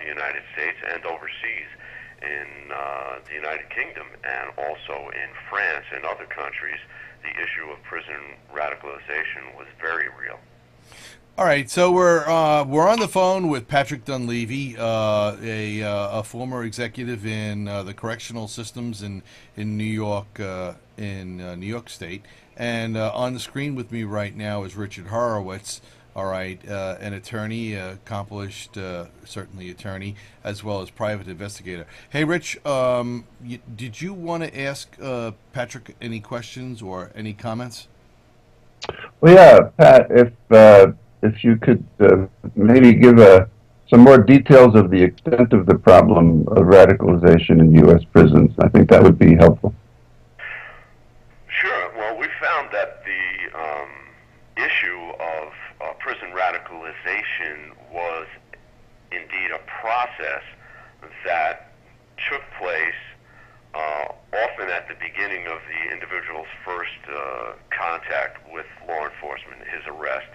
the United States and overseas in the United Kingdom and also in France and other countries, the issue of prison radicalization was very real. All right, so we're on the phone with Patrick Dunleavy, a former executive in the correctional systems in New York, in New York State, and on the screen with me right now is Richard Horowitz. All right, an attorney, accomplished, certainly attorney, as well as private investigator. Hey, Rich, did you want to ask Patrick any questions or any comments? Well, yeah, Pat, if you could maybe give some more details of the extent of the problem of radicalization in U.S. prisons, I think that would be helpful. Sure. Well, we found that the issue of prison radicalization was indeed a process that took place often at the beginning of the individual's first contact with law enforcement, his arrest,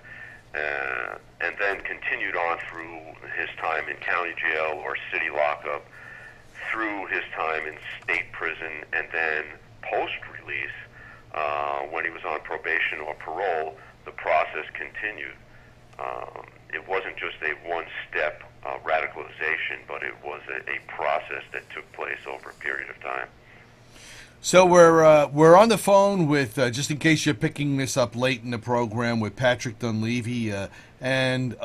and then continued on through his time in county jail or city lockup, through his time in state prison, and then post-release, when he was on probation or parole, the process continued. It wasn't just a one-step radicalization, but it was a process that took place over a period of time. So we're on the phone with just in case you're picking this up late in the program with Patrick Dunleavy and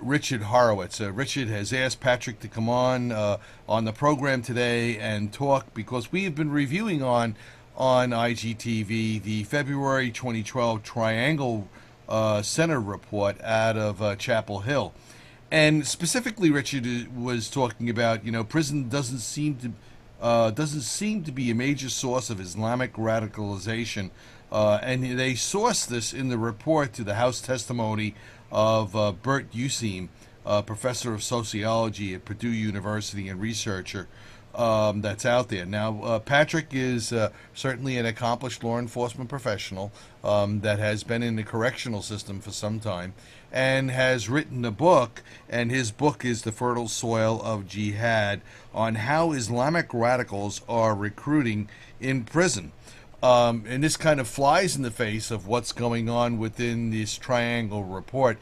Richard Horowitz. Richard has asked Patrick to come on the program today and talk because we have been reviewing on IGTV the February 2012 Triangle Center report out of Chapel Hill. And specifically, Richard was talking about, prison doesn't seem to be a major source of Islamic radicalization, and they sourced this in the report to the House testimony of Bert Useem, professor of sociology at Purdue University and researcher that's out there. Now, Patrick is certainly an accomplished law enforcement professional that has been in the correctional system for some time and has written a book, and his book is The Fertile Soil of Jihad, on how Islamic radicals are recruiting in prison. And this kind of flies in the face of what's going on within this Triangle report.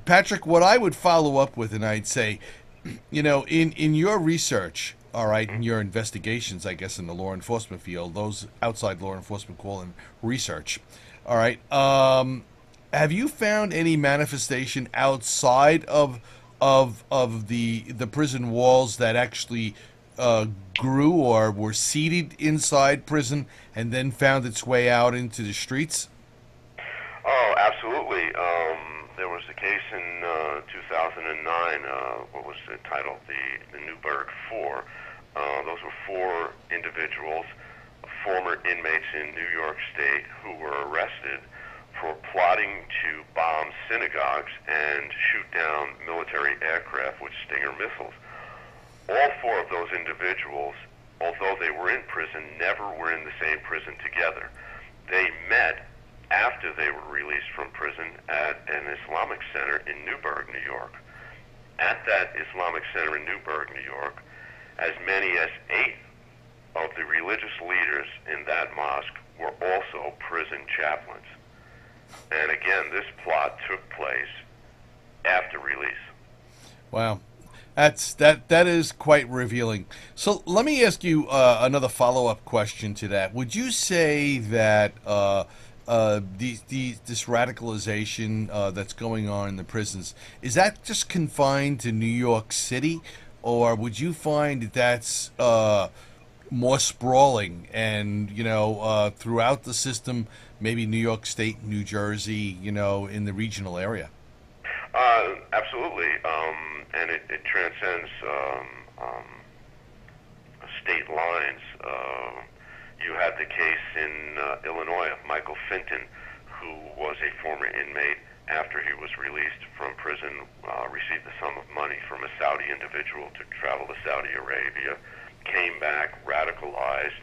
Patrick, what I would follow up with, and I'd say, in your research, all right, in your investigations, I guess, in the law enforcement field, those outside law enforcement call them research. All right. Have you found any manifestation outside of the prison walls that actually grew or were seeded inside prison and then found its way out into the streets? Oh, absolutely. There was a case in 2009, what was it titled? The Newburgh Four. Those were four individuals, former inmates in New York State, who were arrested for plotting to bomb synagogues and shoot down military aircraft with Stinger missiles. All four of those individuals, although they were in prison, never were in the same prison together. They met after they were released from prison at an Islamic center in Newburgh, New York. At that Islamic center in Newburgh, New York, as many as 8 of the religious leaders in that mosque were also prison chaplains. And again, this plot took place after release. Wow. That is quite revealing. So let me ask you another follow-up question to that. Would you say that this radicalization that's going on in the prisons, is that just confined to New York City, or would you find that that's more sprawling and throughout the system, maybe New York State, New Jersey, in the regional area? Absolutely, and it transcends state lines. You had the case in Illinois of Michael Finton, who was a former inmate. After he was released from prison, received a sum of money from a Saudi individual to travel to Saudi Arabia, came back, radicalized,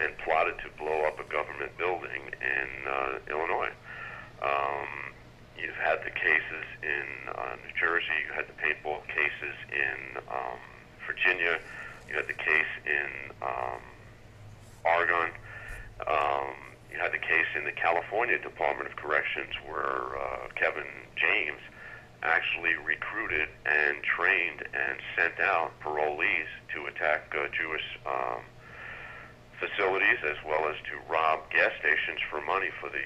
and plotted to blow up a government building in Illinois. You've had the cases in New Jersey. You had the paintball cases in Virginia. You had the case in Oregon. You had the case in the California Department of Corrections where Kevin James actually recruited and trained and sent out parolees to attack Jewish facilities, as well as to rob gas stations for money for the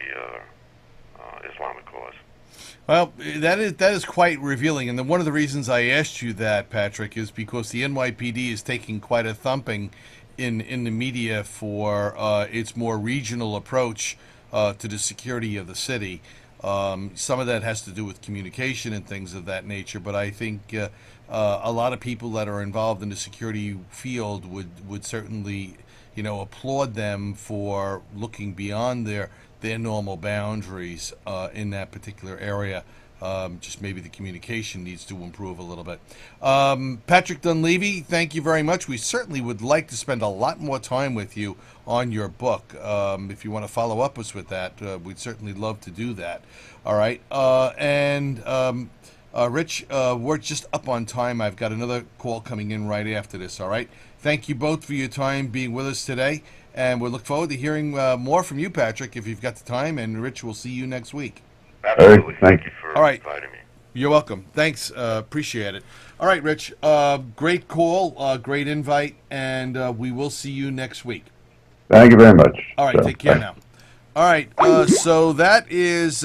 Islamic cause. Well, that is quite revealing, and one of the reasons I asked you that, Patrick, is because the NYPD is taking quite a thumping in the media for its more regional approach to the security of the city. Some of that has to do with communication and things of that nature, but I think a lot of people that are involved in the security field would certainly, applaud them for looking beyond their normal boundaries in that particular area. Just maybe the communication needs to improve a little bit. Patrick Dunleavy, thank you very much. We certainly would like to spend a lot more time with you on your book. If you want to follow up us with that, we'd certainly love to do that. All right. Rich, we're just up on time. I've got another call coming in right after this. All right. Thank you both for your time being with us today. And we look forward to hearing more from you, Patrick, if you've got the time. And Rich, we'll see you next week. Absolutely. Thank you for inviting me. You're welcome. Thanks. Appreciate it. All right, Rich. Great call. Great invite. And we will see you next week. Thank you very much. All right. Take care now. All right. So that is...